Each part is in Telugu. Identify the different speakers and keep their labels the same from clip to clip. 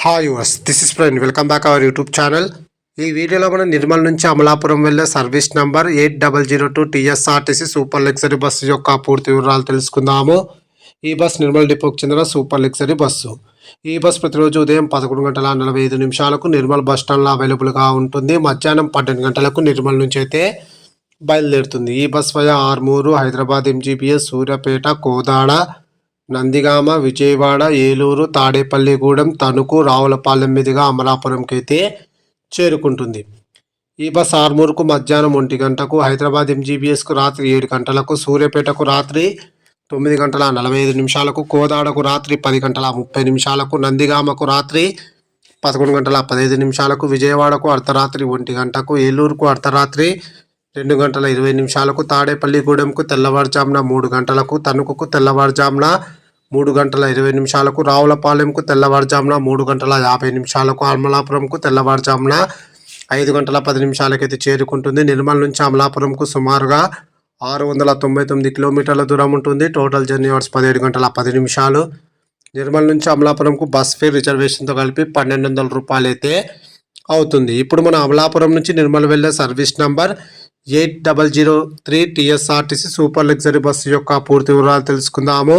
Speaker 1: Hi yours, this is friend. Welcome back our YouTube channel. ఈ వీడియోలో మనం నిర్మల్ నుంచి అమలాపురం వెళ్ళే service number 8002 TSRTC super luxury bus యొక్క పూర్తి వివరాలు తెలుసుకుందాము. ఈ బస్ నిర్మల్ డిపోకి చెందిన సూపర్ లగ్జరీ బస్సు. ఈ బస్ ప్రతిరోజు ఉదయం 11:45 నిర్మల్ బస్ స్టాండ్లో అవైలబుల్గా ఉంటుంది. మధ్యాహ్నం 12 గంటలకు నిర్మల్ నుంచి అయితే బయలుదేరుతుంది. ఈ bus via Armoor, Hyderabad MGBS, Suryapet, Kodad, Nandigama, Vijayawada, Eluru, Tadepalligudem, Tanuku, Ravulapalem మీదుగా అమలాపురంకి అయితే చేరుకుంటుంది. ఈ బస్ ఆర్మూరుకు మధ్యాహ్నం 1 గంటకు, హైదరాబాద్ ఎంజీబీఎస్కు రాత్రి 7 గంటలకు, సూర్యాపేటకు రాత్రి 9:45, కోదాడకు రాత్రి 10:30, నందిగామకు రాత్రి 11:15, విజయవాడకు అర్ధరాత్రి 1 గంటకు, ఏలూరుకు అర్ధరాత్రి 2:20, తాడేపల్లిగూడెంకు తెల్లవారుజామున 3 గంటలకు, తణుకుకు తెల్లవారుజామున 3:20, రావులపాలెంకు తెల్లవారుజామున 3:50, అమలాపురంకు తెల్లవారుజామున 5:10 అయితే చేరుకుంటుంది. నిర్మల్ నుంచి అమలాపురంకు సుమారుగా 699 కిలోమీటర్ల దూరం ఉంటుంది. Total journey hours 17:10. నిర్మల్ నుంచి అమలాపురంకు బస్ ఫేర్ రిజర్వేషన్తో కలిపి 1200 రూపాయలు అయితే అవుతుంది. ఇప్పుడు మన అమలాపురం నుంచి నిర్మల్ వెళ్ళే service number 8003 TSRTC super luxury bus యొక్క పూర్తి వివరాలు తెలుసుకుందాము.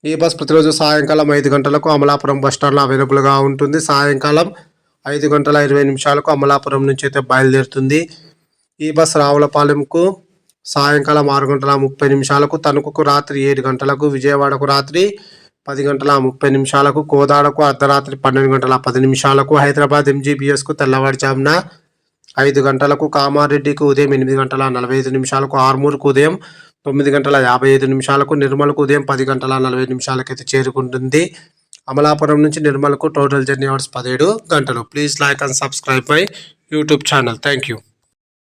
Speaker 1: ఈ బస్ ప్రతిరోజు సాయంకాలం 5 గంటలకు అమలాపురం బస్టాండ్లో అవైలబుల్గా ఉంటుంది. సాయంకాలం 5:20 అమలాపురం నుంచి అయితే బయలుదేరుతుంది. ఈ బస్ రావులపాలెంకు సాయంకాలం 6:30, తణుకుకు రాత్రి 7 గంటలకు, విజయవాడకు రాత్రి 10:30, కోదాడకు అర్ధరాత్రి 12:10, హైదరాబాద్ ఎంజీబీఎస్కు తెల్లవారుజామున 5 గంటలకు, కామారెడ్డికి ఉదయం 8:45, ఆర్మూర్కు ఉదయం 9:55, నిర్మల్కు ఉదయం 10:40 అయితే చేరుకుంటుంది. అమలాపురం నుంచి నిర్మల్కు టోటల్ జర్నీ అవర్స్ 17 గంటలు. Please like and subscribe my YouTube channel. Thank you.